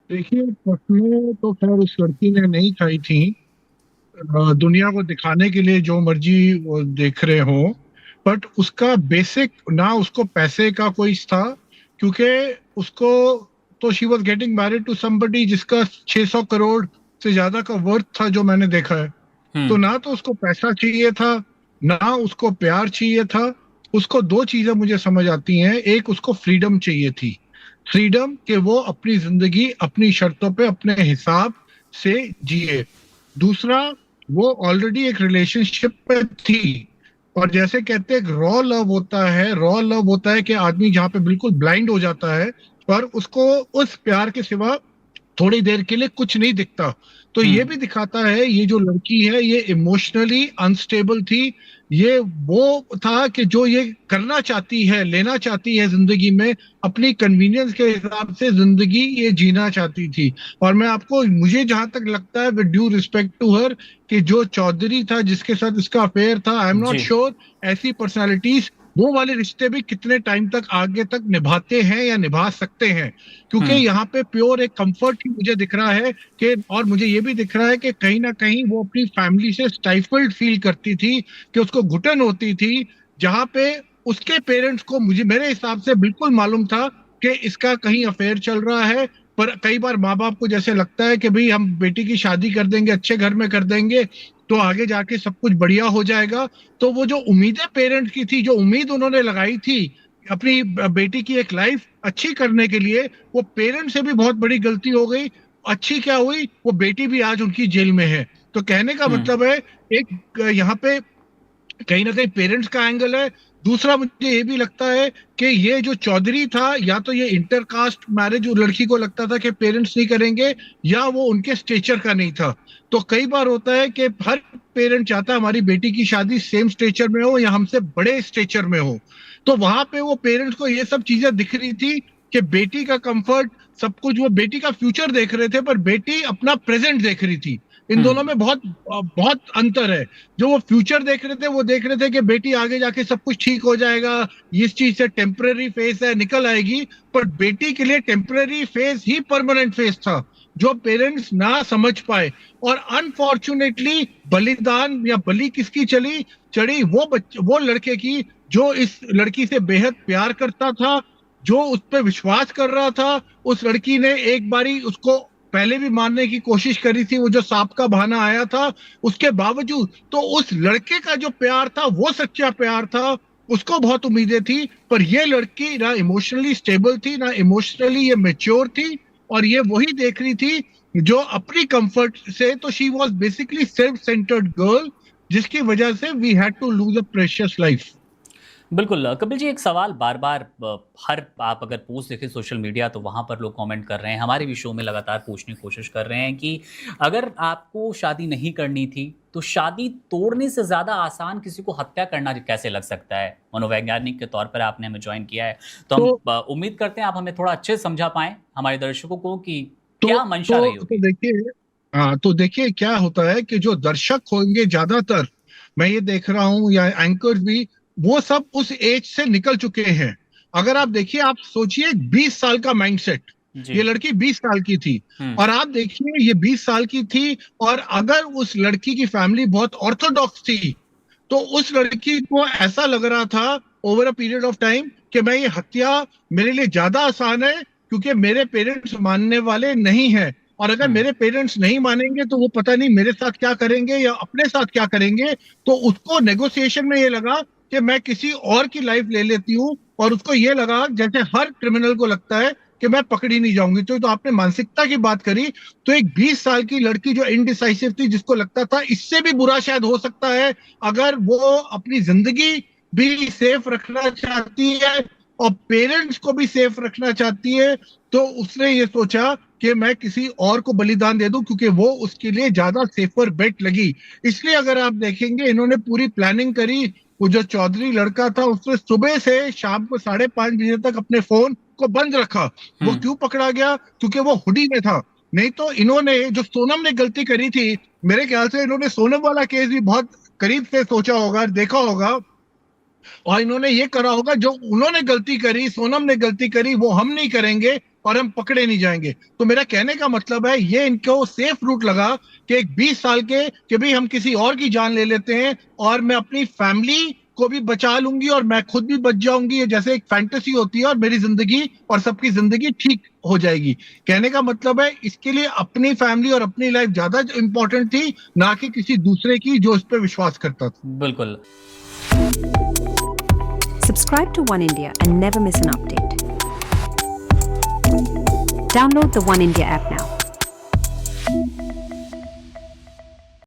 देखिए, फसलें तो खैर उस लड़की ने नहीं खाई थी। दुनिया को दिखाने के लिए जो मर्जी वो देख रहे हो, बट उसका बेसिक ना, उसको पैसे का कोई था, क्योंकि उसको तो she was getting married to somebody जिसका 600 करोड़ से ज्यादा का वर्थ था, जो मैंने देखा है। तो हम्म। ना तो उसको पैसा चाहिए था, ना उसको प्यार चाहिए था। उसको दो चीजें मुझे समझ आती हैं। एक, उसको फ्रीडम चाहिए थी। फ्रीडम कि वो अपनी जिंदगी अपनी शर्तों पे अपने हिसाब से जिए। दूसरा, वो ऑलरेडी एक रिलेशनशिप में थी। और जैसे कहते हैं रॉ लव होता है, रॉ लव होता है कि आदमी जहाँ पे बिल्कुल ब्लाइंड हो जाता है, पर उसको उस प्यार के सिवा थोड़ी देर के लिए कुछ नहीं दिखता। तो ये हम्म। भी दिखाता है ये जो लड़की है ये इमोशनली अनस्टेबल थी। ये वो था कि जो ये करना चाहती है, लेना चाहती है जिंदगी में, अपनी कन्वीनियंस के हिसाब से जिंदगी ये जीना चाहती थी। और मैं आपको, मुझे जहां तक लगता है, with due respect to her, कि जो चौधरी था जिसके साथ इसका अफेयर था, आई एम नॉट जी। श्योर ऐसी पर्सनालिटीज वो वाले रिश्ते भी कितने टाइम तक आगे तक निभाते हैं या निभा सकते हैं। क्योंकि हम्म। यहाँ पे प्योर एक कंफर्ट ही मुझे दिख रहा है कि, और मुझे ये भी दिख रहा है कि कहीं ना कहीं वो अपनी फैमिली से स्टाइफल्ड फील करती थी, कि उसको घुटन होती थी। जहां पे उसके पेरेंट्स को, मुझे मेरे हिसाब से बिल्कुल मालूम था कि इसका कहीं अफेयर चल रहा है। पर कई बार माँ बाप को जैसे लगता है कि भाई हम बेटी की शादी कर देंगे, अच्छे घर में कर देंगे, तो आगे जाके सब कुछ बढ़िया हो जाएगा। तो वो जो उम्मीदें पेरेंट्स की थी, जो उम्मीद उन्होंने लगाई थी अपनी बेटी की एक लाइफ अच्छी करने के लिए, वो पेरेंट्स से भी बहुत बड़ी गलती हो गई। अच्छी क्या हुई, वो बेटी भी आज उनकी जेल में है। तो कहने का हम्म। मतलब है, एक यहाँ पे कहीं ना कहीं पेरेंट्स का एंगल है। दूसरा, मुझे ये भी लगता है कि ये जो चौधरी था, या तो ये इंटरकास्ट मैरिज लड़की को लगता था कि पेरेंट्स नहीं करेंगे, या वो उनके स्टेचर का नहीं था। तो कई बार होता है कि हर पेरेंट चाहता है हमारी बेटी की शादी सेम स्टेचर में हो या हमसे बड़े स्टेचर में हो। तो वहां पे वो पेरेंट्स को ये सब चीजें दिख रही थी कि बेटी का कंफर्ट, सब कुछ, वो बेटी का फ्यूचर देख रहे थे, पर बेटी अपना प्रेजेंट देख रही थी। इन दोनों हम्म। में बहुत बहुत अंतर है। जो वो फ्यूचर देख रहे थे, वो देख रहे थे कि बेटी आगे जाके सब कुछ ठीक हो जाएगा, इस चीज से टेम्पररी फेज है, निकल आएगी। पर बेटी के लिए टेम्पररी फेज ही परमानेंट फेज था, जो पेरेंट्स ना समझ पाए। और अनफॉर्चुनेटली बलिदान या बलि किसकी चली चढ़ी, वो लड़के की, जो इस लड़की से बेहद प्यार करता था, जो उस पर विश्वास कर रहा था। उस लड़की ने एक बारी उसको पहले भी मारने की कोशिश करी थी, वो जो सांप का बहाना आया था, उसके बावजूद तो उस लड़के का जो प्यार था वो सच्चा प्यार था। उसको बहुत उम्मीदें थी, पर ये लड़की ना इमोशनली स्टेबल थी, ना इमोशनली ये मेच्योर थी। और ये वही देख रही थी जो अपनी कंफर्ट से, तो she was basically self centred girl, जिसकी वजह से we had to lose a precious life. बिल्कुल कपिल जी, एक सवाल बार बार हर आप अगर पोस्ट देखें सोशल मीडिया तो वहाँ पर लोग कमेंट कर रहे हैं, हमारे भी शो में लगातार पूछने की कोशिश कर रहे हैं कि अगर आपको शादी नहीं करनी थी तो शादी तोड़ने से ज़्यादा आसान किसी को हत्या करना कैसे लग सकता है। मनोवैज्ञानिक के तौर पर आपने हमें ज्वाइन किया है तो हम तो उम्मीद करते हैं आप हमें थोड़ा अच्छे से समझा पाएं हमारे दर्शकों को कि तो क्या मंशा रही तो होगी। देखिए, हाँ, तो देखिए क्या होता है कि जो दर्शक होंगे ज्यादातर, मैं ये देख रहा हूँ, या एंकर्स भी, वो सब उस एज से निकल चुके हैं। अगर आप देखिए, आप सोचिए 20 साल का माइंडसेट, जी। ये लड़की 20 साल की थी। हम्म। और आप देखिए ये 20 साल की थी, और अगर उस लड़की की फैमिली बहुत ऑर्थोडॉक्स थी, तो उस लड़की को ऐसा लग रहा था over a period of time कि मैं ये हत्या, मेरे लिए ज्यादा आसान है, क्योंकि मेरे पेरेंट्स मानने वाले नहीं हैं। और अगर हम्म। मेरे पेरेंट्स नहीं मानेंगे तो वो पता नहीं मेरे साथ क्या करेंगे या अपने साथ क्या करेंगे। तो उसको नेगोशिएशन में ये लगा कि मैं किसी और की लाइफ ले लेती हूँ। और उसको ये लगा, जैसे हर क्रिमिनल को लगता है, कि मैं पकड़ी नहीं जाऊंगी। तो आपने मानसिकता की बात करी, तो एक 20 साल की लड़की जो इनडिसाइसिव थी, जिसको लगता था इससे भी बुरा शायद हो सकता है, अगर वो अपनी जिंदगी भी सेफ रखना चाहती है और पेरेंट्स को भी सेफ रखना चाहती है, तो उसने ये सोचा कि मैं किसी और को बलिदान दे दूं, क्योंकि वो उसके लिए ज्यादा सेफर बेट लगी। इसलिए अगर आप देखेंगे, इन्होंने पूरी प्लानिंग करी। वो जो चौधरी लड़का था, उसने सुबह से शाम को 5:30 बजे तक अपने फोन को बंद रखा। वो हम्म। क्यों पकड़ा गया? क्योंकि वो हुडी में था। नहीं तो इन्होंने, जो सोनम ने गलती करी थी, मेरे ख्याल से इन्होंने सोनम वाला केस भी बहुत करीब से सोचा होगा, देखा होगा। और इन्होंने ये करा होगा, जो उन्होंने गलती करी, सोनम ने गलती करी, वो हम नहीं करेंगे। और हम पकड़े नहीं जाएंगे। तो मेरा कहने का मतलब है ये इनको सेफ रूट लगा कि एक 20 साल के कि भाई हम किसी और की जान ले लेते हैं और मैं अपनी फैमिली को भी बचा लूंगी और मैं खुद भी बच जाऊंगी, जैसे एक फैंटेसी होती है, और मेरी जिंदगी और सबकी जिंदगी ठीक हो जाएगी। कहने का मतलब है इसके लिए अपनी फैमिली और अपनी लाइफ ज्यादा इंपॉर्टेंट थी, ना कि किसी दूसरे की जो इस पर विश्वास करता था। बिल्कुल। Subscribe to One India and never miss an update. Download the One India app now.